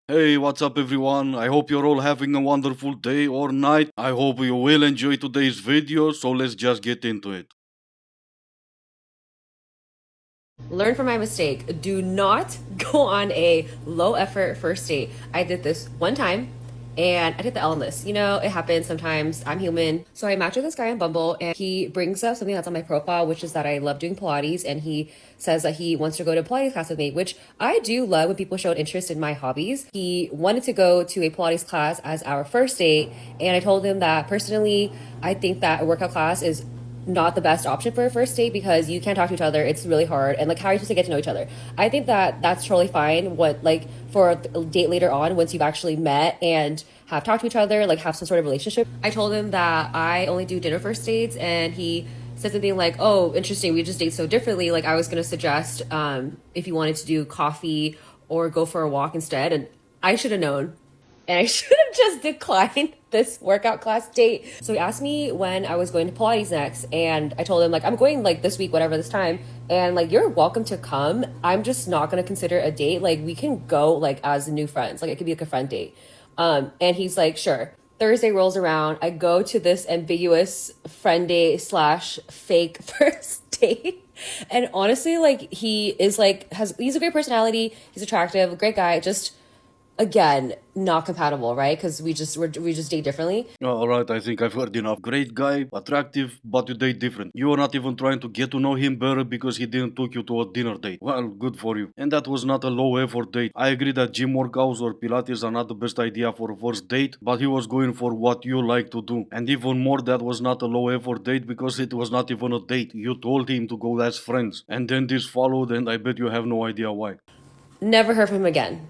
Hey, what's up everyone? I hope you're all having a wonderful day or night. I hope you will enjoy today's video, so let's just get into it. Learn from my mistake. Do not go on a low effort first date. I did this one time and I did the L on this. You know, it happens sometimes. I'm human. So I matched with this guy on Bumble and he brings up something that's on my profile, which is that I love doing Pilates. And he says that he wants to go to a Pilates class with me, which I do love when people show interest in my hobbies. He wanted to go to a Pilates class as our first date. And I told him that personally, I think that a workout class is not the best option for a first date because you can't talk to each other. It's really hard. And like, how are you supposed to get to know each other? I think that that's totally fine. What, like, for a date later on, once you've actually met and have talked to each other, like, have some sort of relationship. I told him that I only do dinner first dates, and he said something like, "Oh, interesting. We just date so differently. Like, I was gonna suggest if you wanted to do coffee or go for a walk instead." And I should have known, and I should have just declined this workout class date. So he asked me when I was going to Pilates next, and I told him, like, I'm going like this week, whatever, this time, and like, you're welcome to come. I'm just not gonna consider a date. Like, we can go like as new friends. Like, it could be like a friend date. And he's like, sure. Thursday rolls around. I go to this ambiguous friend date slash fake first date. And honestly, like, he is like, he's a great personality. He's attractive, great guy. Just, again, not compatible, right? Because we just date differently. Alright, I think I've heard enough. Great guy, attractive, but you date different. You are not even trying to get to know him better because he didn't took you to a dinner date. Well, good for you. And that was not a low effort date. I agree that gym workouts or Pilates are not the best idea for a first date, but he was going for what you like to do. And even more, that was not a low effort date because it was not even a date. You told him to go as friends. And then this followed, and I bet you have no idea why. Never heard from him again.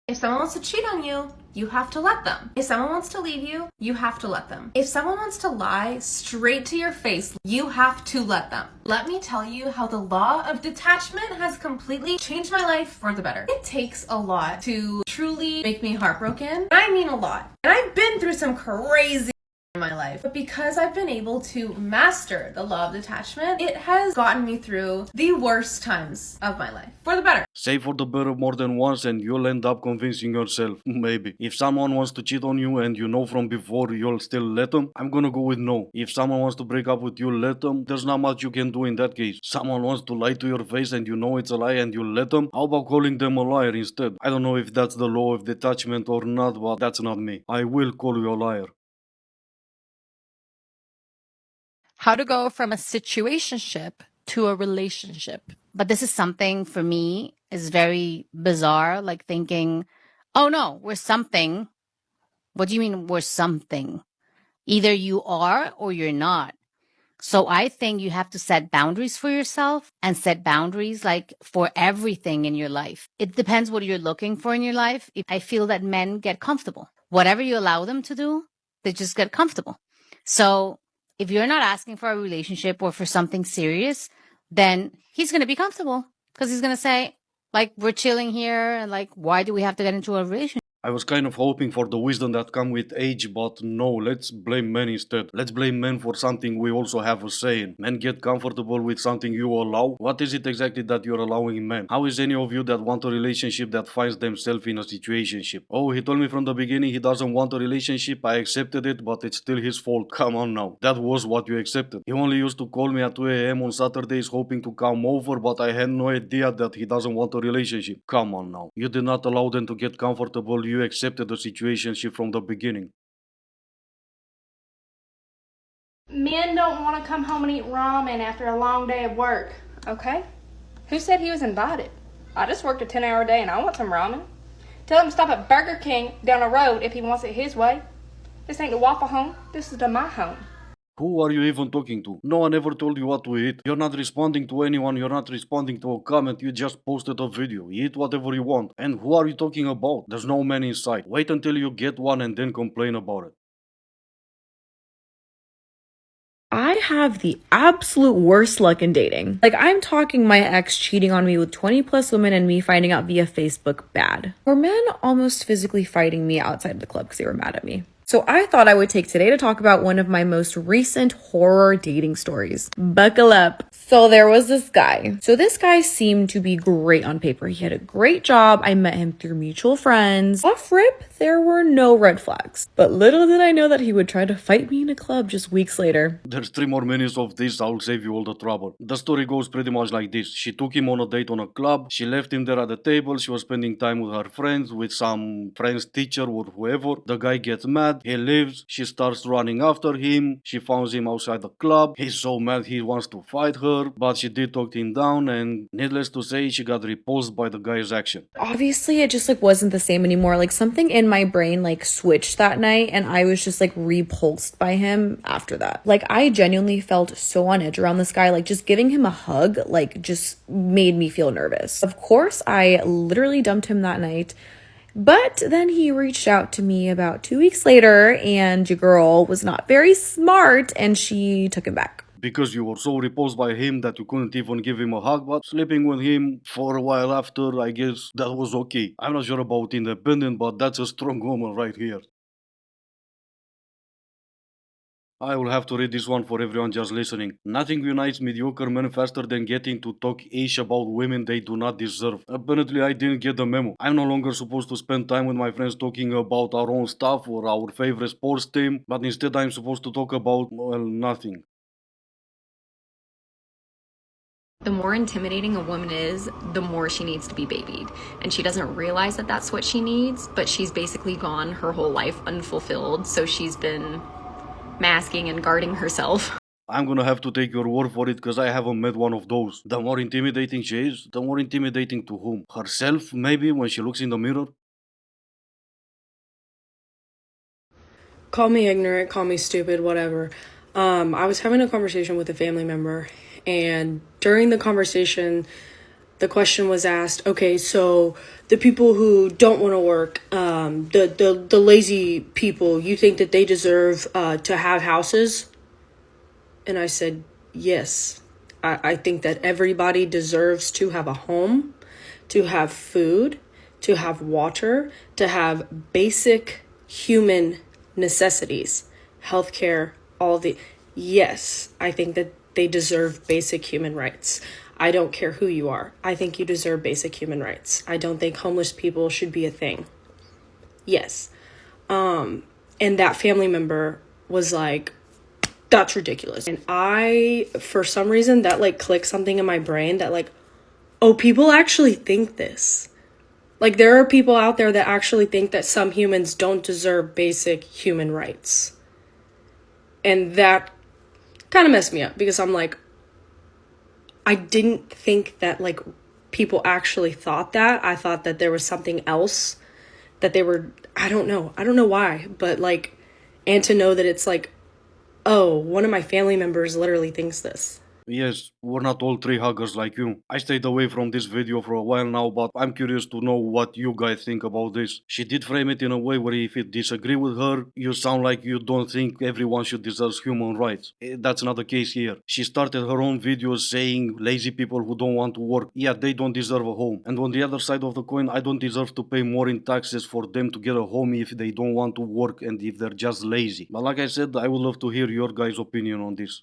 If someone wants to cheat on you, you have to let them. If someone wants to leave you, you have to let them. If someone wants to lie straight to your face, you have to let them. Let me tell you how the law of detachment has completely changed my life for the better. It takes a lot to truly make me heartbroken. I mean a lot. And I've been through some crazy in my life, but because I've been able to master the law of detachment, it has gotten me through the worst times of my life for the better. Say for the better more than once and you'll end up convincing yourself. Maybe. If someone wants to cheat on you and you know from before you'll still let them, I'm gonna go with no. If someone wants to break up with you, let them. There's not much you can do in that case. Someone wants to lie to your face and you know it's a lie and you let them, how about calling them a liar instead? I don't know if that's the law of detachment or not, but that's not me. I will call you a liar. How to go from a situationship to a relationship. But this is something for me is very bizarre, like thinking, oh no, we're something. What do you mean we're something? Either you are or you're not. So I think you have to set boundaries for yourself and set boundaries like for everything in your life. It depends what you're looking for in your life. I feel that men get comfortable. Whatever you allow them to do, they just get comfortable. So if you're not asking for a relationship or for something serious, then he's going to be comfortable because he's going to say, like, we're chilling here and like, why do we have to get into a relationship? I was kind of hoping for the wisdom that come with age, but no, let's blame men instead. Let's blame men for something we also have a say in. Men get comfortable with something you allow. What is it exactly that you're allowing in men? How is any of you that want a relationship that finds themselves in a situationship? Oh, he told me from the beginning he doesn't want a relationship, I accepted it, but it's still his fault. Come on now. That was what you accepted. He only used to call me at 2 a.m. on Saturdays hoping to come over, but I had no idea that he doesn't want a relationship. Come on now. You did not allow them to get comfortable. You accepted the situationship from the beginning. Men don't want to come home and eat ramen after a long day of work, okay? Who said he was invited? I just worked a 10-hour day and I want some ramen. Tell him to stop at Burger King down the road if he wants it his way. This ain't the Waffle Home, this is my home. Who are you even talking to? No one ever told you what to eat. You're not responding to anyone, you're not responding to a comment, you just posted a video. Eat whatever you want. And who are you talking about? There's no man in sight. Wait until you get one and then complain about it. I have the absolute worst luck in dating. Like, I'm talking my ex cheating on me with 20 plus women and me finding out via Facebook bad. Or men almost physically fighting me outside of the club because they were mad at me. So I thought I would take today to talk about one of my most recent horror dating stories. Buckle up. So there was this guy. So this guy seemed to be great on paper. He had a great job. I met him through mutual friends. Off rip, there were no red flags. But little did I know that he would try to fight me in a club just weeks later. There's 3 more minutes of this, I'll save you all the trouble. The story goes pretty much like this. She took him on a date on a club, she left him there at the table, she was spending time with her friends, with some friend's teacher or whoever. The guy gets mad, he leaves, she starts running after him, she finds him outside the club, he's so mad he wants to fight her, but she did talk him down, and needless to say, she got repulsed by the guy's action. Obviously, it just wasn't the same anymore. Something in my brain switched that night, and I was just repulsed by him after that. I genuinely felt so on edge around this guy. Just giving him a hug just made me feel nervous. Of course, I literally dumped him that night. But then he reached out to me about 2 weeks later, and your girl was not very smart, and she took him back. Because you were so repulsed by him that you couldn't even give him a hug, but sleeping with him for a while after, I guess that was okay. I'm not sure about independent, but that's a strong woman right here. I will have to read this one for everyone just listening. Nothing unites mediocre men faster than getting to talk ish about women they do not deserve. Apparently I didn't get the memo. I'm no longer supposed to spend time with my friends talking about our own stuff or our favorite sports team, but instead I'm supposed to talk about, well, nothing. The more intimidating a woman is, the more she needs to be babied. And she doesn't realize that that's what she needs, but she's basically gone her whole life unfulfilled, so she's been masking and guarding herself. I'm gonna have to take your word for it because I haven't met one of those. The more intimidating she is, the more intimidating to whom? Herself, maybe, when she looks in the mirror? Call me ignorant, call me stupid, whatever. I was having a conversation with a family member, and during the conversation, the question was asked, okay, so the people who don't want to work, the lazy people, you think that they deserve to have houses? And I said, yes. I think that everybody deserves to have a home, to have food, to have water, to have basic human necessities, healthcare, yes, I think that they deserve basic human rights. I don't care who you are. I think you deserve basic human rights. I don't think homeless people should be a thing. Yes. And that family member was like, that's ridiculous. And I, for some reason, that clicked something in my brain that oh, people actually think this. There are people out there that actually think that some humans don't deserve basic human rights. And that kind of messed me up because I'm like, I didn't think that people actually thought that. I thought that there was something else that they were, I don't know why, but and to know that it's oh, one of my family members literally thinks this. Yes, we're not all tree huggers like you. I stayed away from this video for a while now, but I'm curious to know what you guys think about this. She did frame it in a way where if you disagree with her, you sound like you don't think everyone should deserve human rights. That's not the case here. She started her own videos saying lazy people who don't want to work, yeah, they don't deserve a home. And on the other side of the coin, I don't deserve to pay more in taxes for them to get a home if they don't want to work and if they're just lazy. But like I said, I would love to hear your guys' opinion on this.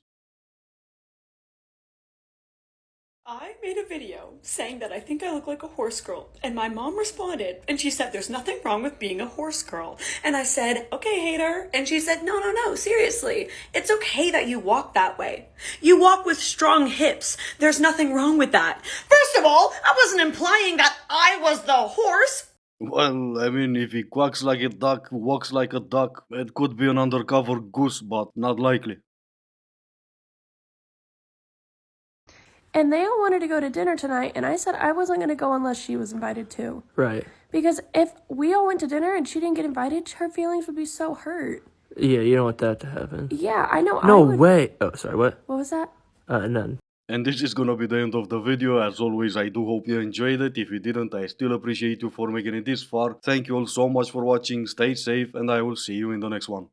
I made a video saying that I think I look like a horse girl, and my mom responded, and she said there's nothing wrong with being a horse girl. And I said, okay, hater. And she said, no, seriously. It's okay that you walk that way. You walk with strong hips. There's nothing wrong with that. First of all, I wasn't implying that I was the horse. Well, I mean, if he quacks like a duck, walks like a duck, it could be an undercover goose, but not likely. And they all wanted to go to dinner tonight, and I said I wasn't going to go unless she was invited too. Right. Because if we all went to dinner and she didn't get invited, her feelings would be so hurt. Yeah, you don't want that to happen. Yeah, I know. No way. Oh, sorry, what? What was that? None. And this is gonna be the end of the video. As always, I do hope you enjoyed it. If you didn't, I still appreciate you for making it this far. Thank you all so much for watching. Stay safe, and I will see you in the next one.